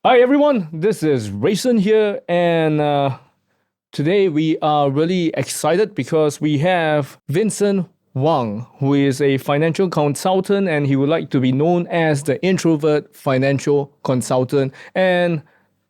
Hi everyone, this is Rayson here, and today we are really excited because we have Vinson Wang, who is a financial consultant, and he would like to be known as the Introvert Financial Consultant. And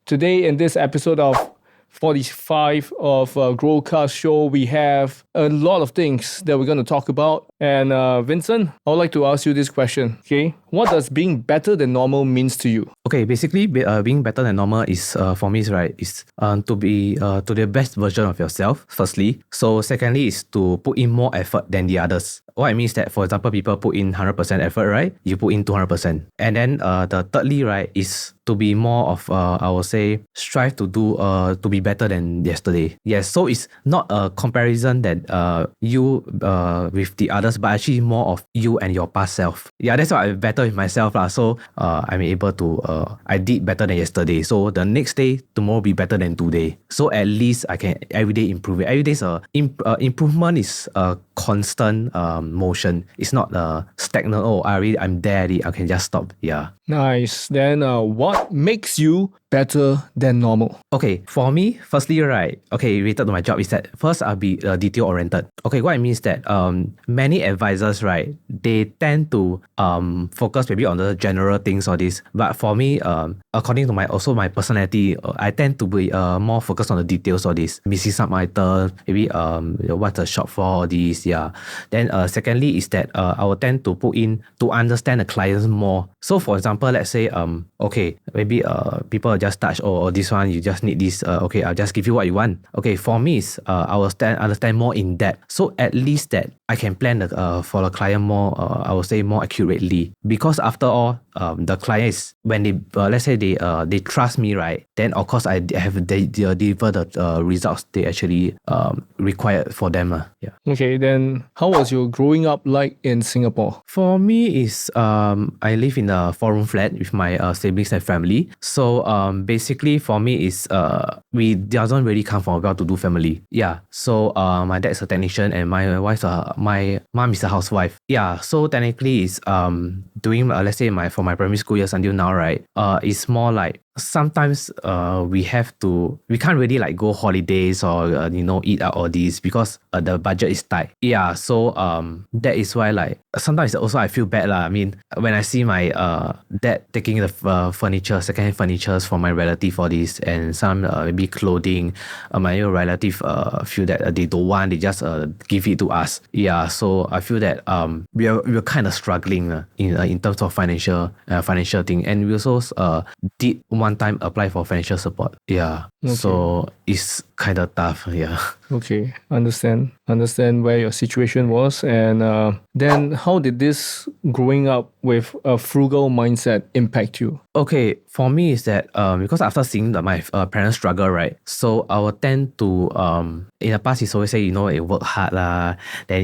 today, in this episode of 45 of GrowCast Show, we have a lot of things that we're going to talk about. And Vincent, I would like to ask you this question. Okay, what does being better than normal means to you? Okay, basically, being better than normal is for me is to be to the best version of yourself. Firstly, so secondly is to put in more effort than the others. What I mean is that, for example, people put in 100% effort, right? You put in 200%, and then the thirdly, right, is to be more of I would say strive to do to be better than yesterday. Yes, so it's not a comparison that you with the others, but actually more of you and your past self. Yeah, that's why I'm better with myself lah. So I'm able to I did better than yesterday. So the next day, tomorrow be better than today. So at least I can every day improve it. Every day's improvement is a constant motion. It's not stagnant. Oh, I'm there. I can just stop. Yeah. Nice. Then what makes you better than normal? Okay, for me, firstly, right, okay, related to my job is that first I'll be detail oriented. Okay, what it means that many advisors, right, they tend to focus maybe on the general things or this. But for me, according to my personality, I tend to be more focused on the details or this. Missing some items, maybe what's the shop for all this, yeah. Then secondly is that I will tend to put in to understand the clients more. So for example, let's say okay, maybe people just touch, oh, this one you just need this, okay, I'll just give you what you want. Okay, for me is I will understand more in depth, so at least that I can plan for the client more, I would say more accurately, because after all the client is, when they let's say they trust me, right, then of course I have they deliver the results they actually required for them. Yeah. Okay, then how was your growing up like in Singapore? For me is I live in a 4-room flat with my siblings and family. So basically for me is we doesn't really come from a well-to-do family. Yeah. So my dad is a technician and my mom is a housewife. Yeah. So technically is doing let's say for my primary school years until now, right? It's more like sometimes we can't really like go holidays or eat out all these because the budget is tight. Yeah, so that is why like sometimes also I feel bad lah. I mean, when I see my dad taking the second-hand furnitures from my relative for this, and some maybe clothing, my relative feel that they don't want, they just give it to us. Yeah, so I feel that we're kind of struggling in terms of financial thing, and we also did one time apply for financial support. Yeah. Okay. So it's kind of tough. Yeah. Okay, understand where your situation was, and then how did this growing up with a frugal mindset impact you? Okay, for me is that because after seeing my parents struggle, right, so I will tend to in the past it's always say work hard lah, then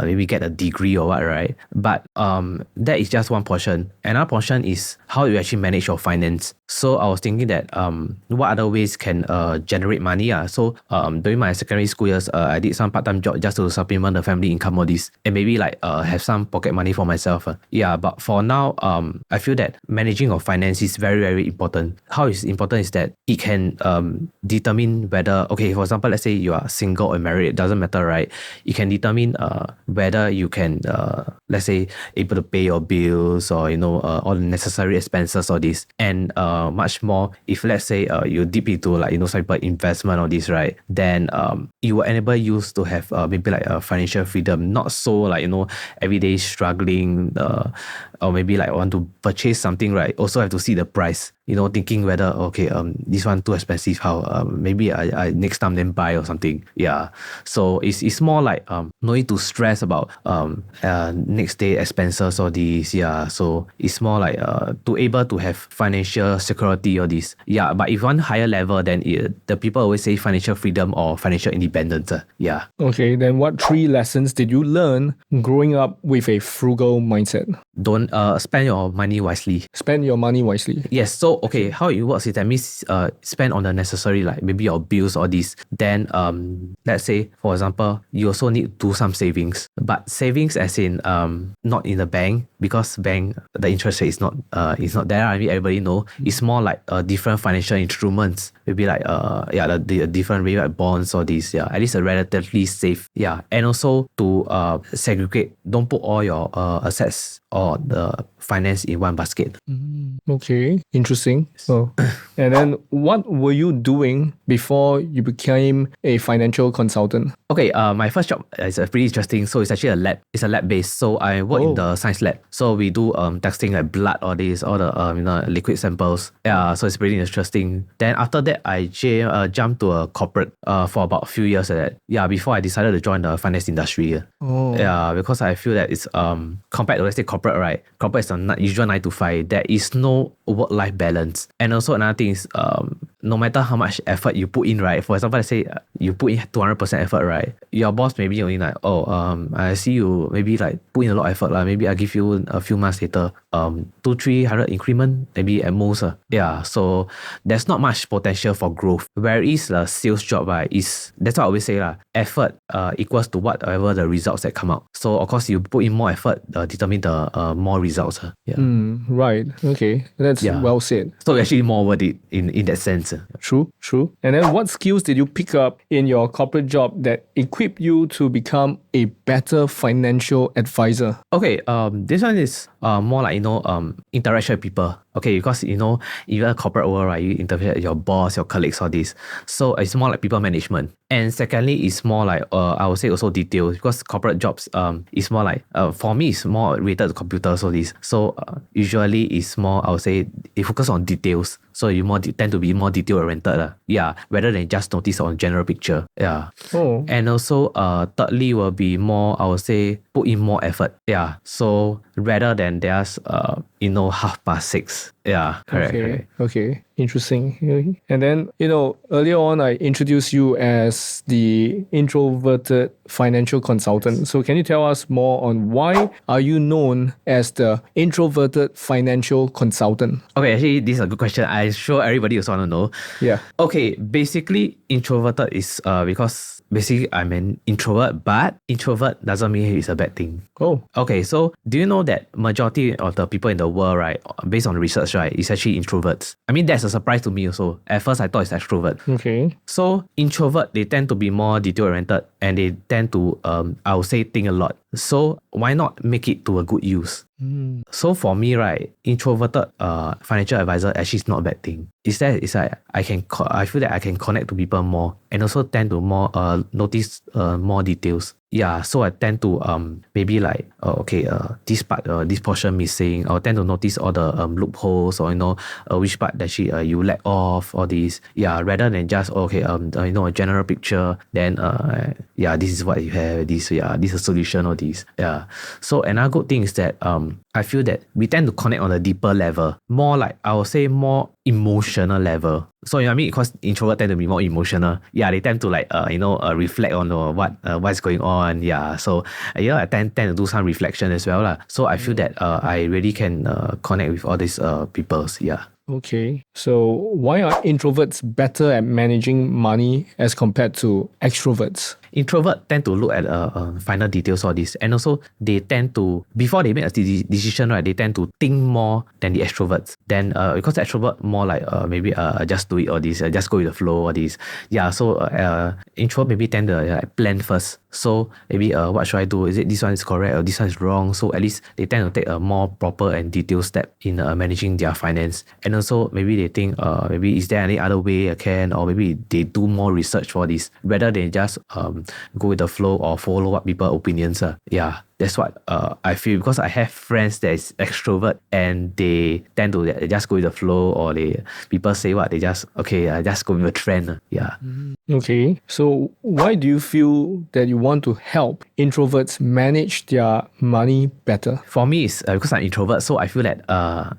maybe get a degree or what, right? But that is just one portion. Another portion is how you actually manage your finance. So I was thinking that what other ways can generate money. So during my secondary school years, I did some part-time job just to supplement the family income or this, and maybe like have some pocket money for myself. Yeah, but for now, I feel that managing your finance is very, very important. How it's important is that it can determine whether, okay, for example, let's say you are single or married, it doesn't matter, right? It can determine whether you can, let's say, able to pay your bills or all the necessary expenses or this, and much more if let's say you dip into like some people investment or this, right, then it will enable you to have maybe like a financial freedom, not so like every day struggling, or maybe like want to purchase something, right, also have to see the price, thinking whether okay this one too expensive, how maybe I next time then buy or something. Yeah, so it's more like no need to stress about next day expenses or this. Yeah, so it's more like to able to have financial security or this. Yeah, but if one higher level, then the people always say financial freedom or financial independence. Yeah. Okay, then what 3 lessons did you learn growing up with a frugal mindset? Don't spend your money wisely. Spend your money wisely. Yes, so So okay, how it works is that means spend on the necessary, like maybe your bills or this. Then let's say for example, you also need to do some savings. But savings as in not in the bank, because bank the interest rate is not there. I mean everybody know. It's more like different financial instruments. Maybe like the different maybe like bonds or these. Yeah, at least a relatively safe. Yeah. And also to segregate, don't put all your assets or the finance in one basket. Okay, interesting. Oh. And then what were you doing before you became a financial consultant? Okay, my first job is pretty interesting. So it's actually a lab. It's a lab based. So I work in the science lab. So we do testing like blood or this, all the liquid samples. Yeah, so it's pretty interesting. Then after that, I jumped to a corporate for about a few years. Yeah, before I decided to join the finance industry. Yeah, because I feel that it's compared to let's say corporate, right? Corporate is a usual 9 to 5. There is no work-life balance. And also another thing is no matter how much effort you put in, right? For example, let's say you put in 200% effort, right? Your boss maybe only like, I see you maybe like put in a lot of effort, maybe I give you a few months later, 200-300 increment, maybe at most. Yeah, so there's not much potential for growth. Whereas the sales job, right, that's what I always say, effort equals to whatever the results that come out. So of course you put in more effort, determine the more results. Yeah. Right. Okay. That's well said. So actually more worth it in that sense. True. And then what skills did you pick up in your corporate job that equipped you to become a better financial advisor? Okay, this one is more like, interaction with people. Okay, because, even a corporate world, right, you interact with your boss, your colleagues, all this. So it's more like people management. And secondly, it's more like, I would say also details, because corporate jobs is more like, for me, it's more related to computers, all this. So usually it's more, I would say, it focuses on details. So you tend to be more detail oriented. Yeah, rather than just notice on general picture. Yeah. And also, thirdly will be more, I would say, put in more effort. Yeah. So rather than just, 6:30. Yeah, correct. Okay, interesting. And then, earlier on, I introduced you as the introverted financial consultant. So can you tell us more on why are you known as the introverted financial consultant? Okay, actually, this is a good question. I'm sure everybody also want to know. Yeah. Okay, basically, introverted is because basically I'm an introvert, but introvert doesn't mean it's a bad thing. Oh. Okay, so do you know that majority of the people in the world, right, based on research, right, is actually introverts? I mean, that's a surprise to me also. At first, I thought it's extrovert. Okay. So introvert, they tend to be more detail-oriented and they tend to, I would say, think a lot. So why not make it to a good use? So for me, right, introverted financial advisor actually is not a bad thing. It's like I feel that I can connect to people more and also tend to more notice more details. Yeah, so I tend to maybe like this part this portion missing. I'll tend to notice all the loopholes or which part that you lack off all these. Yeah, rather than just a general picture. Then this is what you have. This is a solution or this. Yeah. So another good thing is that I feel that we tend to connect on a deeper level, more like I would say more emotional level. So I mean, because introverts tend to be more emotional. Yeah, they tend to reflect on what's going on. Yeah, so I tend to do some reflection as well lah. So I feel that I really can connect with all these peoples. Yeah. Okay, so why are introverts better at managing money as compared to extroverts? Introverts tend to look at finer details of this, and also they tend to, before they make a decision, right, they tend to think more than the extroverts. Then because the extrovert more like maybe just do it or this, just go with the flow or this. Yeah, so introvert maybe tend to plan first. So maybe what should I do? Is it this one is correct or this one is wrong? So at least they tend to take a more proper and detailed step in managing their finance. And also maybe they think maybe is there any other way I can, or maybe they do more research for this rather than just go with the flow or follow what people's opinions are. Yeah. That's what I feel, because I have friends that is extrovert and they tend to just go with the flow, or people say what they just go with the trend. Yeah. Okay, so why do you feel that you want to help introverts manage their money better? For me, it's because I'm introvert, so I feel that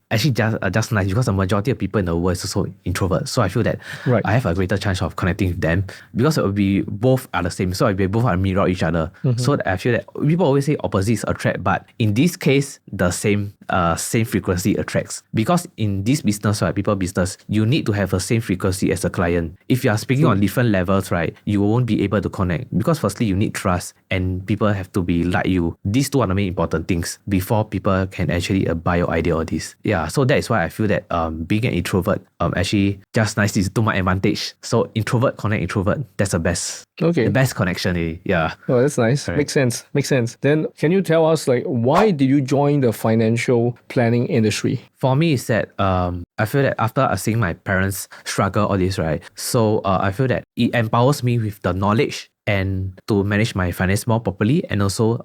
actually just nice, because the majority of people in the world is also introvert. So I feel that I have a greater chance of connecting with them, because we both are the same. So we both are mirror each other. So I feel that people always say opposites attract, but in this case, the same same frequency attracts. Because in this business, right, people business, you need to have a same frequency as a client. If you are speaking on different levels, right, you won't be able to connect. Because firstly, you need trust and people have to be like you. These two are the main important things before people can actually buy your idea or this. Yeah, so that is why I feel that being an introvert actually just nice is to my advantage. So introvert connect introvert, that's the best. Okay. The best connection, yeah. Oh, that's nice. Correct. Makes sense. Then can you tell us like why did you join the financial planning industry? For me, is that I feel that after seeing my parents struggle all this, right? So I feel that it empowers me with the knowledge and to manage my finance more properly, and also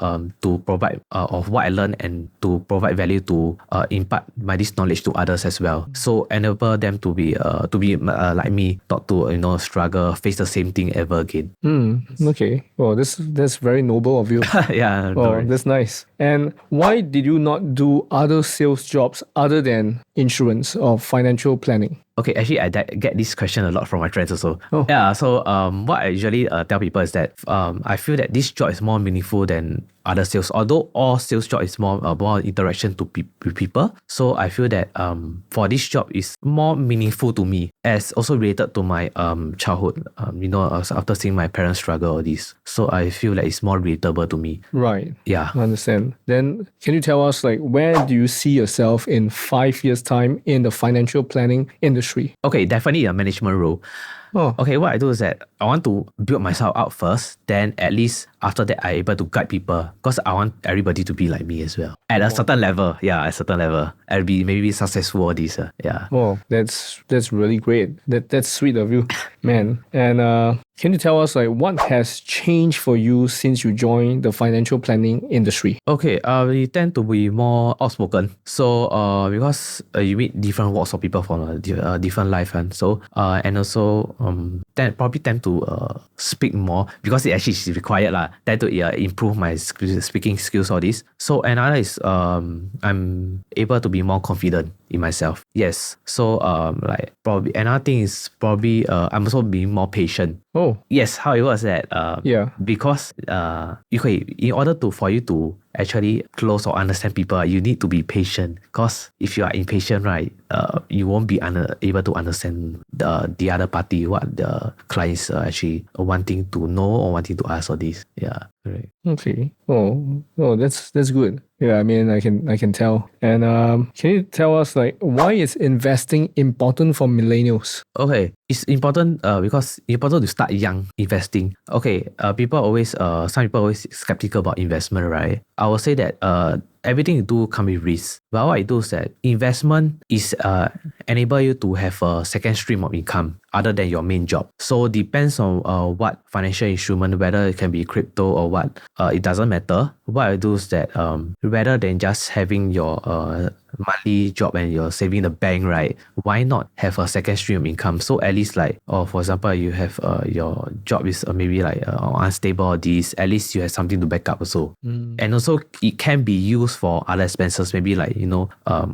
to provide of what I learned and to provide value to impart this knowledge to others as well. So enable them to be like me, not to struggle, face the same thing ever again. Okay. Oh, that's very noble of you. Yeah. Oh, that's nice. And why did you not do other sales jobs other than insurance or financial planning? Okay, actually, I get this question a lot from my friends also. Oh. Yeah, so what I usually tell people is that I feel that this job is more meaningful than other sales. Although all sales job is more interaction with people, so I feel that for this job is more meaningful to me, as also related to my childhood. After seeing my parents struggle all this, so I feel that it's more relatable to me. Right. Yeah. I understand. Then can you tell us like where do you see yourself in 5 years' time in the financial planning industry? Okay, definitely a management role. Oh. Okay, what I do is that I want to build myself out first. Then at least after that, I'm able to guide people, because I want everybody to be like me as well. At a certain level, I'll be maybe successful all this. Yeah. Oh, that's really great. That's sweet of you, man. And can you tell us like what has changed for you since you joined the financial planning industry? Okay, we tend to be more outspoken. So because you meet different walks of people from a different life, and so and also probably tend to speak more, because it actually is required lah. Tend to improve my speaking skills, all this. So another is I'm able to be more confident in myself. Yes. So like probably another thing is probably I'm also being more patient. Oh. Yes, how it was that because in order for you to actually close or understand people, you need to be patient. Because if you are impatient, right, you won't be able to understand the other party, what the clients are actually wanting to know or wanting to ask, or this. Yeah. Right. Okay. Oh, that's good. Yeah, I mean, I can tell. And can you tell us like why is investing important for millennials? Okay, it's important because it's important to start young investing. Okay, some people always skeptical about investment, right? I will say that everything you do can be risk. But what I do is that investment is enable you to have a second stream of income other than your main job. So depends on what financial instrument, whether it can be crypto or what, it doesn't matter. What I do is that rather than just having your monthly job and you're saving in the bank, right, why not have a second stream of income? So at least like, for example, you have your job is maybe like unstable or this, at least you have something to back up also. And also it can be used for other expenses, maybe like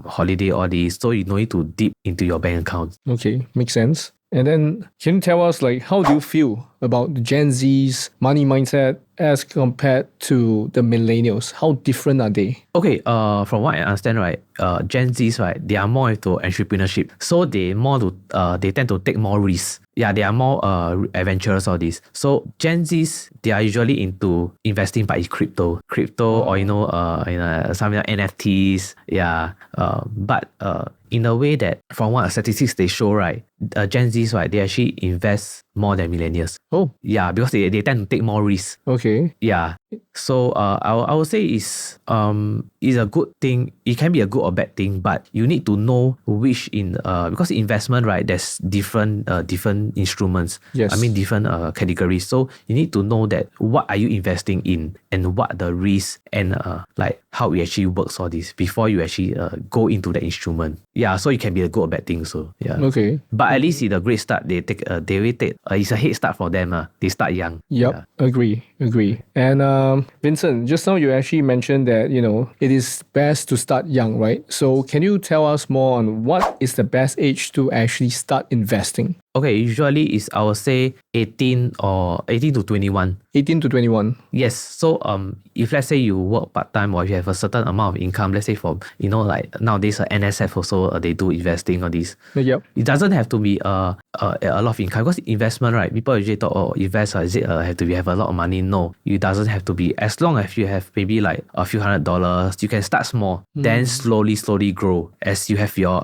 holiday or this, so you don't need to dip into your bank account. Okay, makes sense. And then can you tell us like how do you feel about the Gen Z's money mindset as compared to the millennials? How different are they? Okay, from what I understand, right, Gen Z's, right, they are more into entrepreneurship. So they tend to take more risks. Yeah, they are more adventurous, all this. So Gen Z's, they are usually into investing by crypto or some NFTs. Yeah, but in a way that from what statistics they show, right, Gen Z's, right, they actually invest more than millennials. Oh. Yeah, because they tend to take more risks. Okay. Yeah. So I would say is a good thing. It can be a good or bad thing, but you need to know which because investment, right, there's different instruments. Yes. I mean different categories. So you need to know that what are you investing in and what the risks and like how it actually works, all this before you actually go into the instrument. Yeah, so it can be a good or bad thing. So yeah. Okay. But at least it's a great start. They will take it's a head start for them. They start young. Yep. Yeah. Agree. And Vincent, just now you actually mentioned that it is best to start young, right? So can you tell us more on what is the best age to actually start investing? Okay, usually is I would say 18 to 21. 18 to 21. Yes. So if let's say you work part-time or you have a certain amount of income, let's say for like nowadays NSF also they do investing or this. Yep. It doesn't have to be a lot of income because investment, right? People usually thought, invest is it have to have a lot of money? No, it doesn't have to be. As long as you have maybe like a few $100, you can start small, then slowly grow as you have your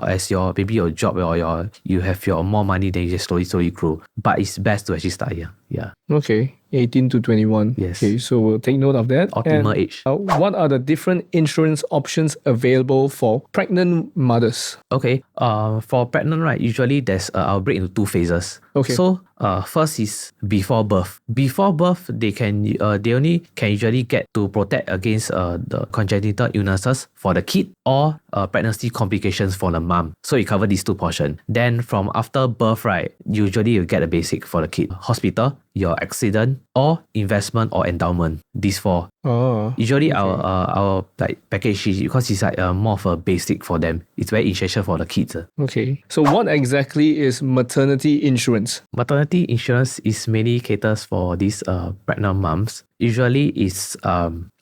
maybe your job or you have your more money, then you just slowly grow. But it's best to actually start here. Yeah. Okay, 18 to 21. Yes. Okay, so we'll take note of that. Optimal age. What are the different insurance options available for pregnant mothers? Okay. For pregnant, right? Usually there's I'll break into 2 phases. Okay. So first is before birth. Before birth, they only can usually get to protect against the congenital illnesses for the kid or pregnancy complications for the mom. So you cover these 2 portions. Then from after birth, right? Usually you get a basic for the kid. Hospital, your accident, or investment or endowment. These 4. Oh. Usually our like package because it's like more of a basic for them. It's very essential for the kids. Okay. So what exactly is maternity insurance? Maternity insurance is mainly caters for these pregnant moms. Usually it's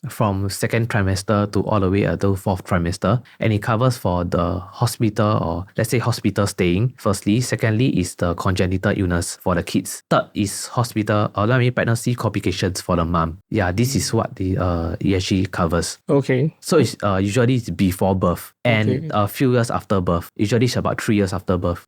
from 2nd trimester to all the way until 4th trimester, and it covers for the hospital or let's say hospital staying. Firstly, secondly is the congenital illness for the kids. Third is hospital or pregnancy complications for the mom. Yeah, this is what it actually covers. Okay. So it's usually it's before birth and a few years after birth. Usually it's about 3 years after birth.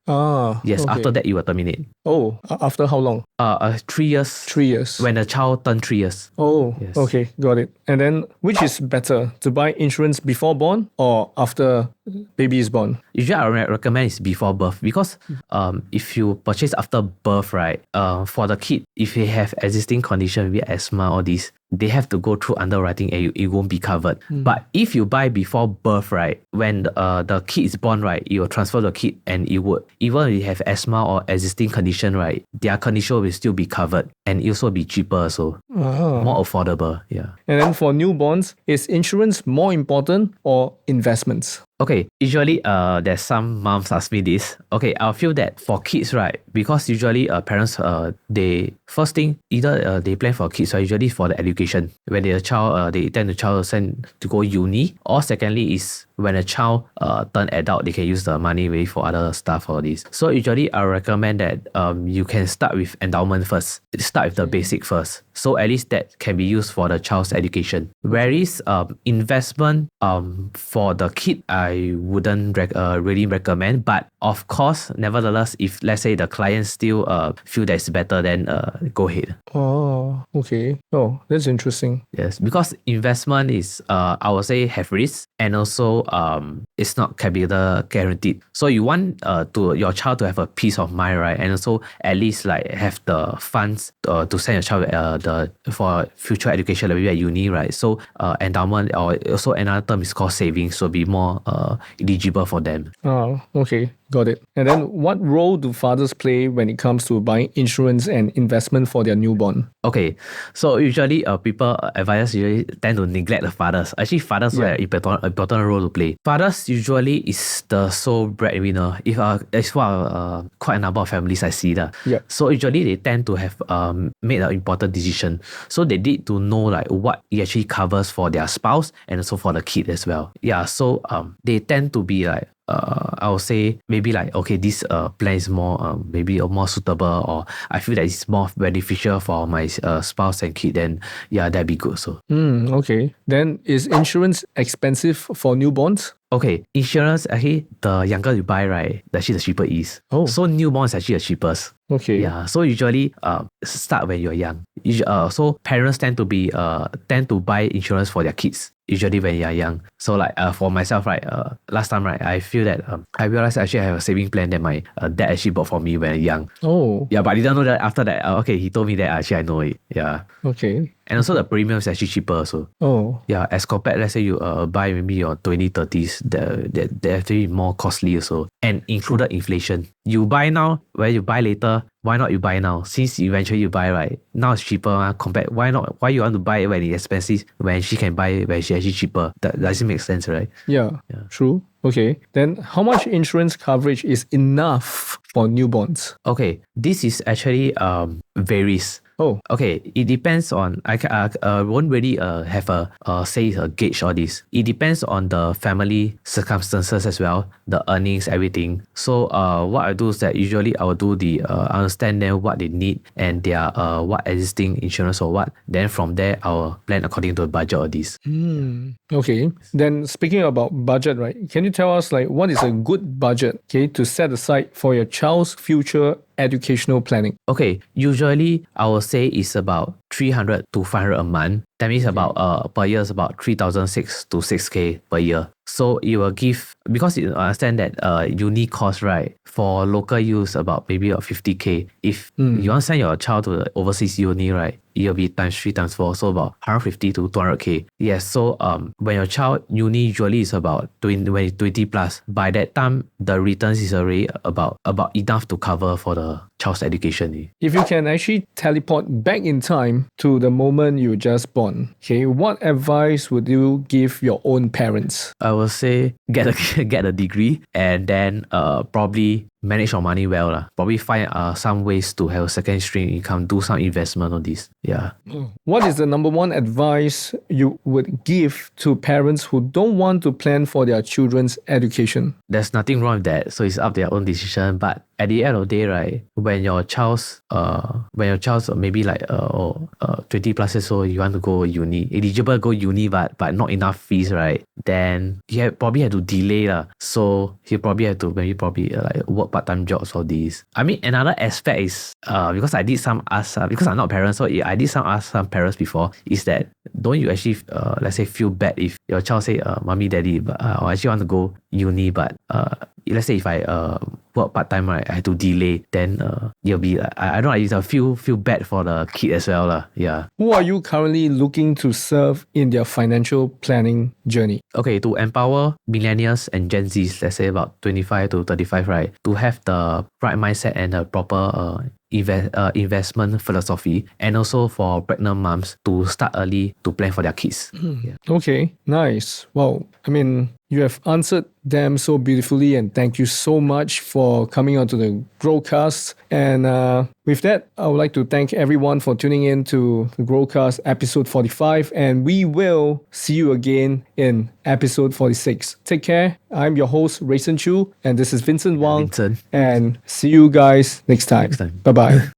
Yes, okay. after that you will terminate. Oh, after how long? 3 years. 3 years. When the child turns 3 years. Oh, yes. Okay, got it. And then which is better, to buy insurance before born or after baby is born? Usually I recommend is before birth because if you purchase after birth, right, for the kid, if they have existing condition, maybe asthma or this, they have to go through underwriting and it won't be covered. But if you buy before birth, right, when the kid is born, right, you will transfer the kid and it would, even if you have asthma or existing condition, right, their condition will still be covered and it also be cheaper, so more affordable. Yeah. And then for newborns, is insurance more important or investments? Okay, usually there's some moms ask me this. Okay, I feel that for kids, right, because usually parents they first thing either they plan for kids, right, usually for the education. When the child they intend the child send to go uni, or secondly is when a child turn adult, they can use the money maybe for other stuff or this. So usually I recommend that you can start with endowment first. Start with the basic first. So at least that can be used for the child's education. Whereas investment for the kid, I wouldn't really recommend. But of course, nevertheless, if let's say the client still feel that's better, then go ahead. Oh, okay. Oh, that's interesting. Yes, because investment is I would say have risk, and also it's not capital guaranteed. So you want to your child to have a peace of mind, right? And also at least like have the funds to send your child for future education, maybe at uni, right? So endowment, or also another term is called savings, so be more eligible for them. Oh, okay. Got it. And then what role do fathers play when it comes to buying insurance and investment for their newborn? Okay, so usually advisors usually tend to neglect the fathers. Actually, fathers have an important role to play. Fathers usually is the sole breadwinner. It's what quite a number of families I see that. Yeah. So usually they tend to have made an important decision. So they need to know like what it actually covers for their spouse and also for the kid as well. Yeah. So they tend to be like I would say maybe like, okay, this plan is more maybe more suitable, or I feel that it's more beneficial for my spouse and kid, then yeah, that'd be good. So okay. Then is insurance expensive for newborns? okay, insurance actually the younger you buy, right, actually the cheaper it is. Oh. So newborn is actually the cheapest. Okay. Yeah. So usually start when you're young. So parents tend to buy insurance for their kids usually when you're young. So like for myself, right, last time, right, I feel that I realized actually I have a saving plan that my dad actually bought for me when I was young. Oh. Yeah, but I didn't know that after that. Okay, he told me that actually I know it. Yeah. Okay. And also the premium is actually cheaper also. Oh, Yeah, as compared, let's say you buy maybe your 2030s, they're actually more costly also. And included inflation. You buy now, where you buy later, why not you buy now? Since eventually you buy, right? Now it's cheaper, compared. Why not? Why you want to buy it when it's expensive when she can buy it when it's actually cheaper? That doesn't make sense, right? yeah, true. Okay, then how much insurance coverage is enough for newborns? Okay, this is actually varies. Oh, Okay, it depends on won't really have a gauge all this. It depends on the family circumstances as well, the earnings, everything. So what I do is that usually I will do the understand them what they need and their what existing insurance or what. Then from there I will plan according to the budget of this. okay. Then speaking about budget, right? Can you tell us like what is a good budget, okay, to set aside for your child's future educational planning? Okay, usually I will say it's about 300 to 500 a month. That means about per year is about 3,600 to 6K per year. So it will give, because you understand that uni cost, right, for local use about maybe 50K. If you want to send your child to the overseas uni, right, it will be times 3 times 4, so about 150 to 200K. Yes, so when your child uni usually is about 20 plus, by that time the returns is already about enough to cover for the child's education. If you can actually teleport back in time to the moment you were just born, okay, what advice would you give your own parents? I will say get a degree and then probably manage your money well lah. Probably find some ways to have a second stream income, do some investment on this. Yeah. What is the number one advice you would give to parents who don't want to plan for their children's education? There's nothing wrong with that. So it's up to their own decision. But at the end of the day, right, when your child's maybe like 20 plus years old, you want to go uni, eligible go uni, but not enough fees, right? Then you probably have to delay lah. So you probably have to like work part-time jobs for this. I mean, another aspect is because I did some ask because I'm not a parent, so I did some ask some parents before, is that don't you actually let's say feel bad if your child say mommy daddy I actually want to go uni, but let's say if I work part-time, right, I have to delay, then it'll be I don't know, it's feel bad for the kid as well lah. Yeah. Who are you currently looking to serve in their financial planning journey? Okay, to empower millennials and Gen Zs, let's say about 25 to 35, right, to have the right mindset and the proper investment philosophy, and also for pregnant moms to start early to plan for their kids. Yeah. Okay, nice. Wow. I mean, you have answered them so beautifully, and thank you so much for coming on to the GrowCast. And with that, I would like to thank everyone for tuning in to the GrowCast episode 45, and we will see you again in episode 46. Take care. I'm your host, Rayson Chu, and this is Vinson Wang. Vincent. And see you guys next time. Bye-bye.